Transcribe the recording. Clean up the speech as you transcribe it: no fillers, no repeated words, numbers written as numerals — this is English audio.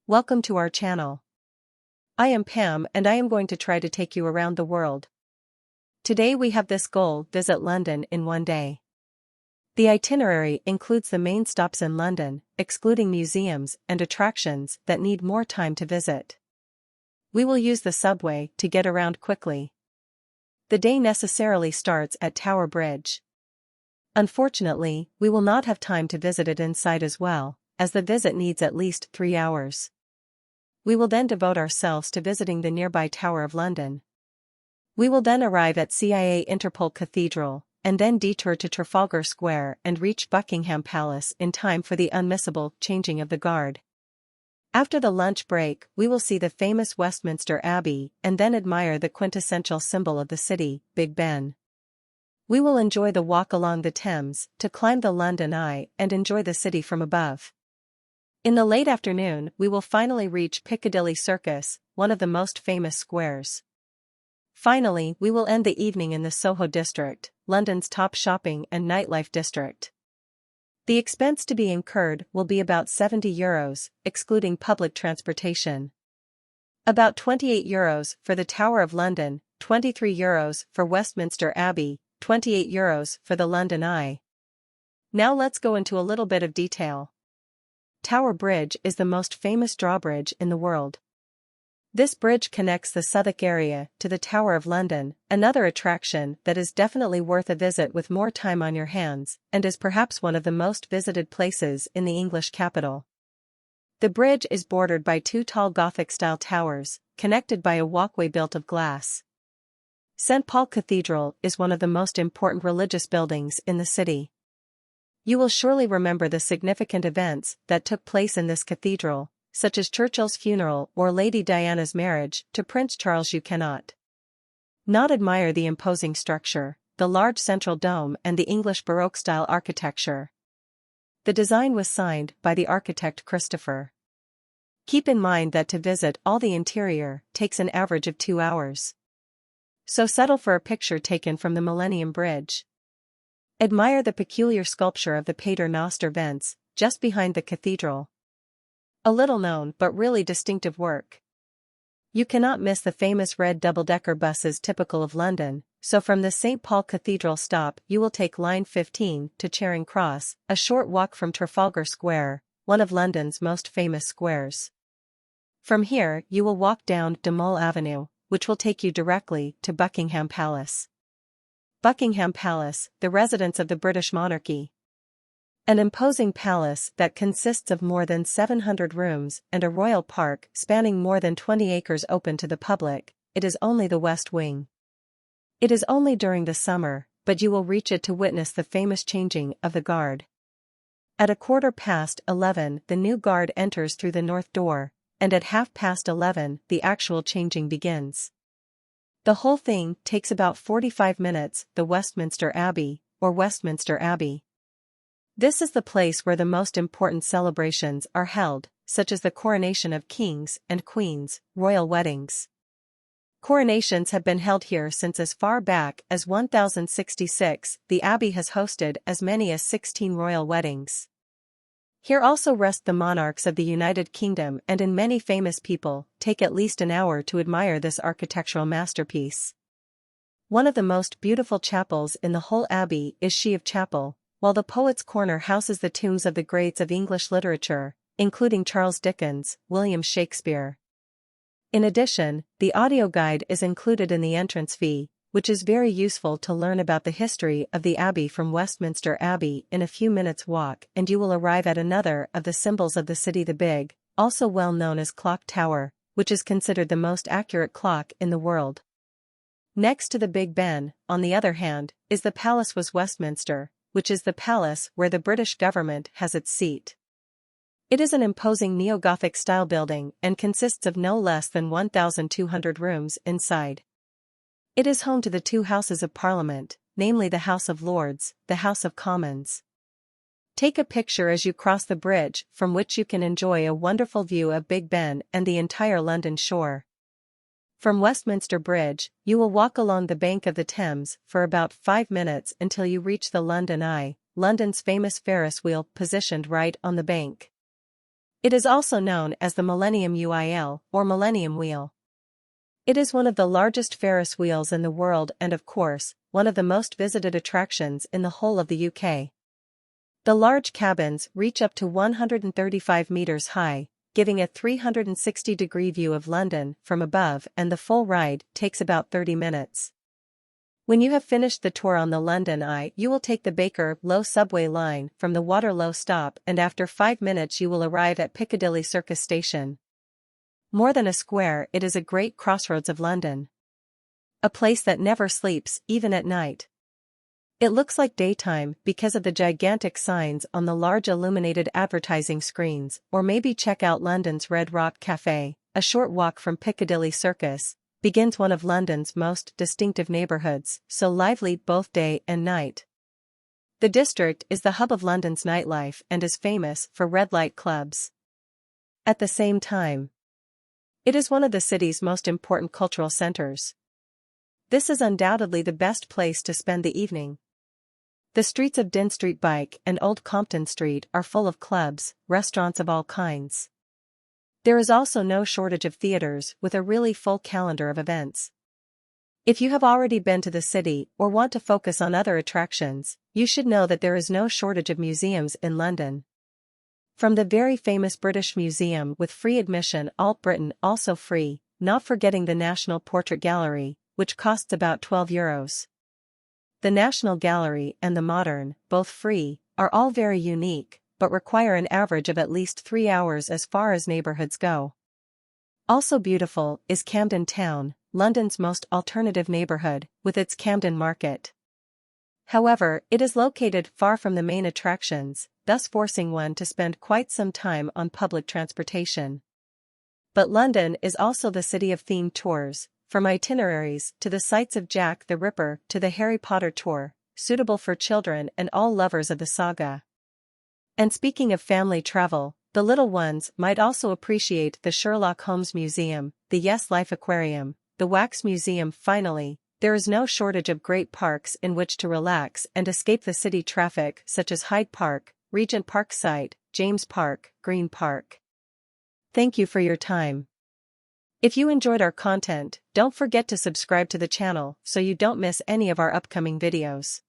Welcome to our channel. I am Pam and I am going to try to take you around the world. Today we have this goal: visit London in one day. The itinerary includes the main stops in London, excluding museums and attractions that need more time to visit. We will use the subway to get around quickly. The day necessarily starts at Tower Bridge. Unfortunately, we will not have time to visit it inside as well, as the visit needs at least 3 hours. We will then devote ourselves to visiting the nearby Tower of London. We will then arrive at CIA Interpol Cathedral, and then detour to Trafalgar Square and reach Buckingham Palace in time for the unmissable changing of the guard. After the lunch break, we will see the famous Westminster Abbey and then admire the quintessential symbol of the city, Big Ben. We will enjoy the walk along the Thames to climb the London Eye and enjoy the city from above. In the late afternoon, we will finally reach Piccadilly Circus, one of the most famous squares. Finally, we will end the evening in the Soho district, London's top shopping and nightlife district. The expense to be incurred will be about €70, excluding public transportation. About €28 for the Tower of London, €23 for Westminster Abbey, €28 for the London Eye. Now let's go into a little bit of detail. Tower Bridge is the most famous drawbridge in the world. This bridge connects the Southwark area to the Tower of London, another attraction that is definitely worth a visit with more time on your hands, and is perhaps one of the most visited places in the English capital. The bridge is bordered by 2 tall Gothic-style towers, connected by a walkway built of glass. St. Paul Cathedral is one of the most important religious buildings in the city. You will surely remember the significant events that took place in this cathedral, such as Churchill's funeral or Lady Diana's marriage to Prince Charles. You cannot not admire the imposing structure, the large central dome and the English Baroque-style architecture. The design was signed by the architect Christopher. Keep in mind that to visit all the interior takes an average of 2 hours. So settle for a picture taken from the Millennium Bridge. Admire the peculiar sculpture of the Pater Noster vents, just behind the cathedral. A little known but really distinctive work. You cannot miss the famous red double-decker buses typical of London, so from the St. Paul Cathedral stop you will take line 15 to Charing Cross, a short walk from Trafalgar Square, one of London's most famous squares. From here you will walk down de Mole Avenue, which will take you directly to Buckingham Palace. Buckingham Palace, the residence of the British monarchy. An imposing palace that consists of more than 700 rooms and a royal park spanning more than 20 acres open to the public. It is only the West Wing. It is only during the summer, but you will reach it to witness the famous changing of the guard. At 11:15, the new guard enters through the north door, and at 11:30, the actual changing begins. The whole thing takes about 45 minutes. The Westminster Abbey, or Westminster Abbey. This is the place where the most important celebrations are held, such as the coronation of kings and queens, royal weddings. Coronations have been held here since as far back as 1066. The Abbey has hosted as many as 16 royal weddings. Here also rest the monarchs of the United Kingdom, and many famous people take at least an hour to admire this architectural masterpiece. One of the most beautiful chapels in the whole abbey is Sheave Chapel, while the Poets' Corner houses the tombs of the greats of English literature, including Charles Dickens, William Shakespeare. In addition, the audio guide is included in the entrance fee, which is very useful to learn about the history of the Abbey. From Westminster Abbey in a few minutes' walk and you will arrive at another of the symbols of the city, the Big, also well known as Clock Tower, which is considered the most accurate clock in the world. Next to the Big Ben, on the other hand, is the Palace was Westminster, which is the palace where the British government has its seat. It is an imposing neo-Gothic style building and consists of no less than 1,200 rooms inside. It is home to the 2 Houses of Parliament, namely the House of Lords, the House of Commons. Take a picture as you cross the bridge, from which you can enjoy a wonderful view of Big Ben and the entire London shore. From Westminster Bridge, you will walk along the bank of the Thames for about 5 minutes until you reach the London Eye, London's famous Ferris wheel positioned right on the bank. It is also known as the Millennium UIL, or Millennium Wheel. It is one of the largest Ferris wheels in the world and of course, one of the most visited attractions in the whole of the UK. The large cabins reach up to 135 meters high, giving a 360-degree view of London from above, and the full ride takes about 30 minutes. When you have finished the tour on the London Eye, you will take the Bakerloo subway line from the Waterloo stop, and after 5 minutes you will arrive at Piccadilly Circus Station. More than a square, it is a great crossroads of London. A place that never sleeps, even at night. It looks like daytime because of the gigantic signs on the large illuminated advertising screens, or maybe check out London's Red Rock Cafe, a short walk from Piccadilly Circus, begins one of London's most distinctive neighbourhoods, so lively both day and night. The district is the hub of London's nightlife and is famous for red light clubs. At the same time, it is one of the city's most important cultural centres. This is undoubtedly the best place to spend the evening. The streets of Dean Street Bike and Old Compton Street are full of clubs, restaurants of all kinds. There is also no shortage of theatres with a really full calendar of events. If you have already been to the city or want to focus on other attractions, you should know that there is no shortage of museums in London. From the very famous British Museum with free admission, Alt Britain also free, not forgetting the National Portrait Gallery, which costs about €12. The National Gallery and the Modern, both free, are all very unique, but require an average of at least 3 hours as far as neighbourhoods go. Also beautiful is Camden Town, London's most alternative neighbourhood, with its Camden Market. However, it is located far from the main attractions, thus forcing one to spend quite some time on public transportation. But London is also the city of themed tours, from itineraries to the sights of Jack the Ripper to the Harry Potter tour, suitable for children and all lovers of the saga. And speaking of family travel, the little ones might also appreciate the Sherlock Holmes Museum, the Yes Life Aquarium, the Wax Museum. Finally, there is no shortage of great parks in which to relax and escape the city traffic, such as Hyde Park, Regent Park Site, James Park, Green Park. Thank you for your time. If you enjoyed our content, don't forget to subscribe to the channel so you don't miss any of our upcoming videos.